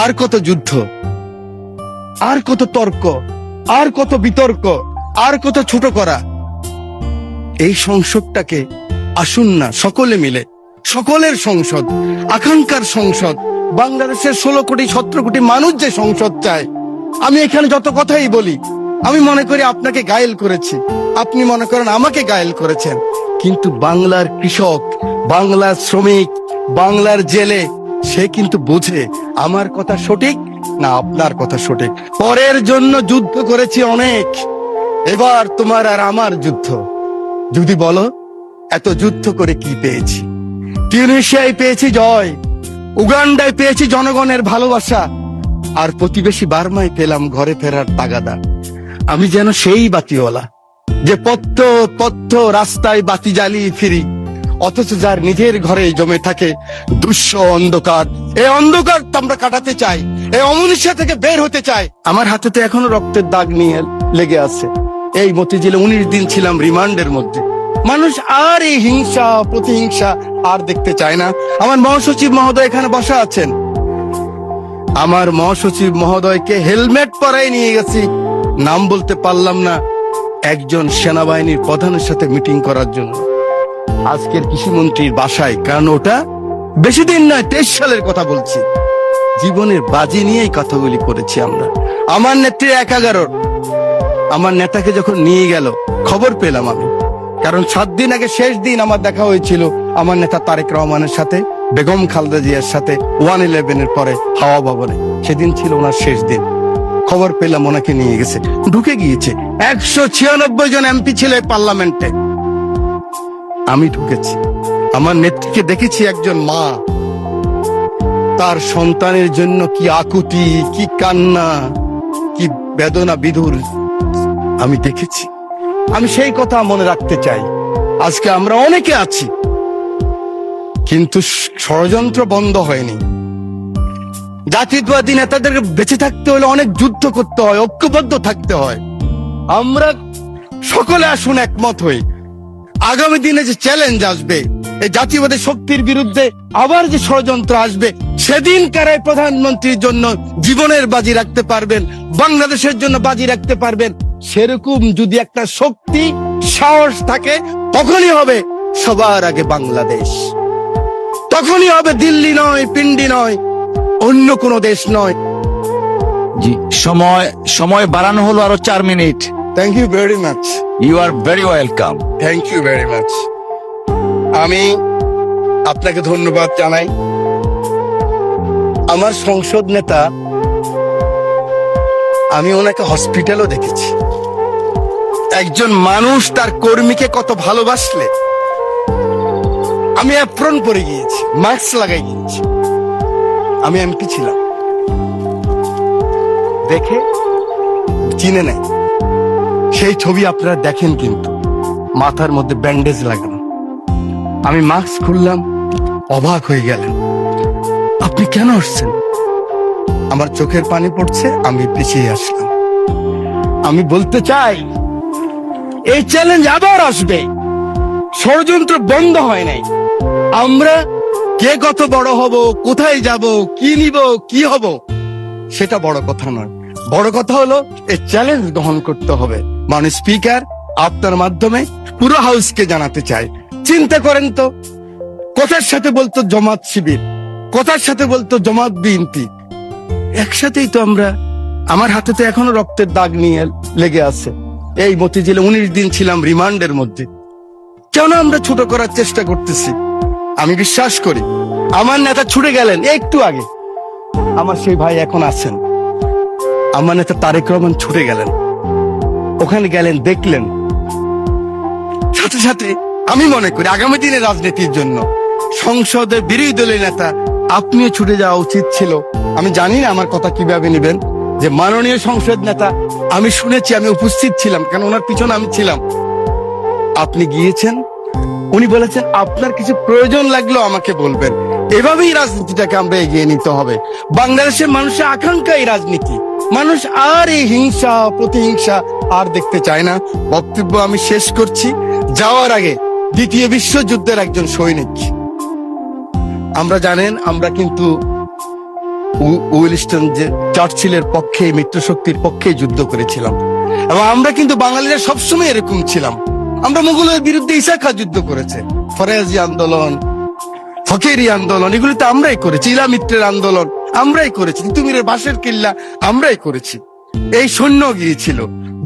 আর কত যুদ্ধ, আর কত তর্ক, আর কত বিতর্ক, আর কত ছোট করা। এই সংসদটাকে আসুন না সকলে মিলে, সকলের সংসদ, আকাঙ্ক্ষার সংসদ, বাংলাদেশের 16 কোটি 17 কোটি মানুষ যে সংসদ চায়। আমি এখানে যত কথাই বলি, আমি মনে করি আপনাকে ঘায়েল করেছি, আপনি মনে করেন আমাকে ঘায়েল করেছেন, কিন্তু বাংলার কৃষক, বাংলার শ্রমিক, বাংলার জেলে সে কিন্তু বোঝে আমার কথা সঠিক না আপনার কথা সঠিক। পরের জন্য যুদ্ধ করেছি অনেক, এবার তোমার আর আমার যুদ্ধ। যদি বলো এত যুদ্ধ করে কি পেয়েছি? টিউনিশিয়ায় পেয়েছি জয়, উগান্ডায় পেয়েছি জনগণের ভালোবাসা, আর প্রতিবেশী বার্মায় পেলাম ঘরে ফেরার তাগাদা। আমি যেন সেই বাতিওয়ালা যে পথ পথ রাস্তায় বাতি জ্বালিয়ে ফিরি, অথচ যার নিজের ঘরে জমে থাকে দুঃস্ব অন্ধকার। এই অন্ধকার তো আমরা কাটাতে চাই, এই অমনুষ্য থেকে বের হতে চাই। আমার হাতে তো এখনো রক্তের দাগ নিয়ে লেগে আছে। এই মতিঝিলে 19 দিন ছিলাম রিমান্ডের মধ্যে। মানুষ আর এই হিংসা প্রতিহিংসা আর দেখতে চায় না। আমার মহাসচিব মহোদয় এখানে বসা আছেন, আমার মহাসচিব মহোদয়কে হেলমেট পরাই নিয়ে গেছি, নাম বলতে পারলাম না, একজন সেনাবাহিনীর প্রধানের সাথে মিটিং করার জন্য আজকের কৃষিমন্ত্রীর বাসায়। কারণ ওটা বেশি দিন নয়, 23 সালের কথা বলছি। জীবনের বাজি নিয়েই কথাগুলি করেছি আমরা। আমার নেত্রী 11 আমার নেতাকে যখন নিয়ে গেল খবর পেলাম আমি, কারণ 7 দিন আগে শেষ দিন আমার দেখা হয়েছিল আমার নেতা তারেক রহমানের সাথে, বেগম খালেদা জিয়ার সাথে 111-এর পরে হাওয়া ভবনে। সেদিন ছিল ওনার শেষ দিন। খবর পেলাম ওনাকে নিয়ে গেছে, ঢুকে গিয়েছে। 196 জন এমপি ছিল এই পার্লামেন্টে, আমি ঢুকেছি। আমার নেত্রীকে দেখেছি একজন মা, তার সন্তানের জন্য কি আকুতি, কি কান্না, কি বেদনা বিধুর আমি দেখেছি। আমি সেই কথা মনে রাখতে চাই। আজকে আমরা অনেকে আছি, কিন্তু ষড়যন্ত্র বন্ধ হয়নি। জাতীয়তাবাদী নেতাদেরকে বেঁচে থাকতে হলে অনেক যুদ্ধ করতে হয়, ঐক্যবদ্ধ থাকতে হয়। আমরা সকলে আসুন একমত হই। আগামী দিনে যে চ্যালেঞ্জ আসবে, এই জাতীয়বাদী শক্তির বিরুদ্ধে আবার যে ষড়যন্ত্র আসবে, সেদিন কারাই প্রধানমন্ত্রীর জন্য জীবনের বাজি রাখতে পারবেন, বাংলাদেশের জন্য বাজি রাখতে পারবেন, সেরকম যদি একটা শক্তি সাহস থাকে, তখনই হবে সবার আগে বাংলাদেশ। তখনই হবে দিল্লি নয়, পিন্ডি নয়, অন্য কোনো দেশ নয়। জি, সময় বাড়ানো হলো আরো 4 minute. Thank you very much. You are very welcome. Thank you very much. আমি আপনাকে ধন্যবাদ জানাই। আমার সংসদ নেতা, আমি ওনাকে হসপিটালও দেখেছি। একজন মানুষ তার কর্মীকে কত ভালোবাসলে, আমি অ্যাপ্রন পরে গিয়েছি, মাস্ক লাগাই গিয়েছি। আমি এমপি ছিলাম, দেখে চিনে নেয়। সেই ছবি আপনারা দেখেন, কিন্তু মাথার মধ্যে ব্যান্ডেজ লাগানো। আমি মাস্ক খুললাম, অবাক হয়ে গেলেন, আপনি কেন আসছেন? আমার চোখের পানি পড়ছে, আমি পিছিয়ে আসলাম। আমি বলতে চাই, এই চ্যালেঞ্জ আবার আসবে। ষড়যন্ত্র বন্ধ হয় নাই। আমরা কে কত বড় হব, কোথায় যাব, কি নিব, কি হব, সেটা বড় কথা নয়। বড় কথা হলো এই চ্যালেঞ্জ গ্রহণ করতে হবে। মানে স্পিকার, আপনার মাধ্যমে পুরো হাউসকে জানাতে চাই, চিন্তা করেন তো, কথার সাথে বলতো জামাত শিবির, কথার সাথে বলতো জামাত বিএনপি, একসাথেই তো আমরা। আমার হাতে তো এখনো রক্তের দাগ নিয়ে লেগে আছে। এই মতিঝিলে 19 দিন ছিলাম রিমান্ডের মধ্যে। কেন আমরা ছোট করার চেষ্টা করতেছি? আমি বিশ্বাস করি আমার নেতা ছুটে গেলেন একটু আগে, আমার সেই ভাই এখন আছেন। আমার নেতা তারেক রহমান ছুটে গেলেন, ওখানে গেলেন, দেখলেন। সাথে সাথে আমি মনে করি আগামী দিনে রাজনীতির জন্য সংসদের বিরোধী দলের নেতা আপনিও ছুটে যাওয়া উচিত ছিল। আমি জানি না আমার কথা কিভাবে নেবেন, যে মাননীয় সংসদ নেতা, আমি শুনেছি, আমি উপস্থিত ছিলাম, কেন ওনার পিছনে আমি ছিলাম। আপনি গিয়েছেন, উনি বলেছেন আপনার কিছু প্রয়োজন লাগলেও আমাকে বলবেন। এভাবেই রাজনীতিটাকে আমরা এগিয়ে নিতে হবে। বাংলাদেশের মানুষের আকাঙ্ক্ষা এই রাজনীতি। মানুষ আর এই হিংসা প্রতিহিংসা আর দেখতে চায় না। বক্তব্য আমি শেষ করছি। যাওয়ার আগে, দ্বিতীয় বিশ্বযুদ্ধের একজন সৈনিক, আমরা জানেন আমরা কিন্তু উইলস্টন যে চার্চিলের পক্ষে, মিত্রশক্তির পক্ষে যুদ্ধ করেছিলাম। এবং আমরা কিন্তু বাঙালিরা সবসময় এরকম ছিলাম। আমরা মুঘলের বিরুদ্ধে ঈসা খাঁ যুদ্ধ করেছে, ফরাজি আন্দোলন, ফকিরি আন্দোলন, এগুলো তো আমরাই করেছি। ইলামিত্রের আন্দোলন আমরাই করেছি, তিতুমিরের বাঁশের কিল্লা আমরাই করেছি। এই সৈন্য গিয়েছিল,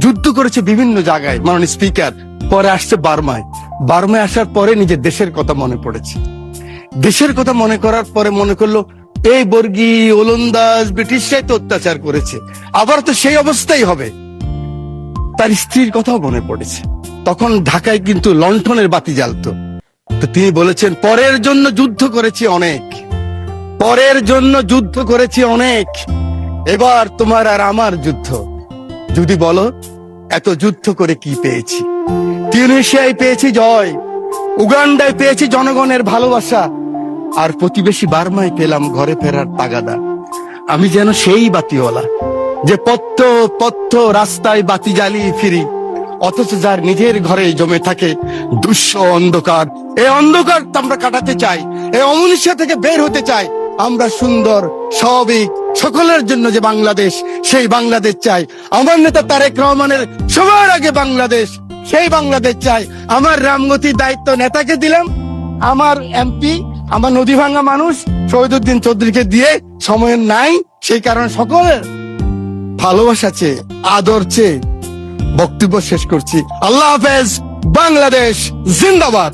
যুদ্ধ করেছে বিভিন্ন জায়গায়। মাননীয় স্পিকার, পরে আসছে বার্মায়। বার্মায় আসার পরে নিজের দেশের কথা মনে পড়েছে। দেশের কথা মনে করার পরে মনে করলো এই বর্গী ওলন্দাজ ব্রিটিশরাই তো অত্যাচার করেছে, আবার তো সেই অবস্থাই হবে। তার স্ত্রীর কথাও মনে পড়েছে। তখন ঢাকায় কিন্তু লণ্ঠনের বাতি জ্বালতো। তো তিনি বলেছেন, পরের জন্য যুদ্ধ করেছি অনেক, পরের জন্য যুদ্ধ করেছি অনেক, এবার তোমার আর আমার যুদ্ধ। যদি বলো এত যুদ্ধ করে কি পেয়েছি? তিউনিসিয়ায় পেয়েছি জয়, উগান্ডায় পেয়েছি জনগণের ভালোবাসা, আর প্রতিবেশী বার্মায় পেলাম ঘরে ফেরার তাগাদা। আমি যেন সেই বাতিওয়ালা যে পথ্য পথ্য রাস্তায় বাতি জ্বালিয়ে ফিরি, অথচ যার নিজের ঘরে জমে থাকে দুঃস্ব অন্ধকার। এই অন্ধকার আমরা কাটাতে চাই, এই অমনুষ্য থেকে বের হতে চাই। আমরা সুন্দর, স্বাভাবিক, সকলের জন্য যে বাংলাদেশ, সেই বাংলাদেশ চাই। আমার নেতা তারেক রহমানের সবার আগে বাংলাদেশ, সেই বাংলাদেশ চাই। আমার রামগতির দায়িত্ব নেতাকে দিলাম, আমার এমপি, আমার নদী ভাঙ্গা মানুষ শহীদুদ্দিন চৌধুরীকে দিয়ে সময় নাই। সেই কারণে সকলের ভালোবাসা চেয়ে, আদর চেয়ে বক্তব্য শেষ করছি। আল্লাহ হাফেজ। বাংলাদেশ জিন্দাবাদ।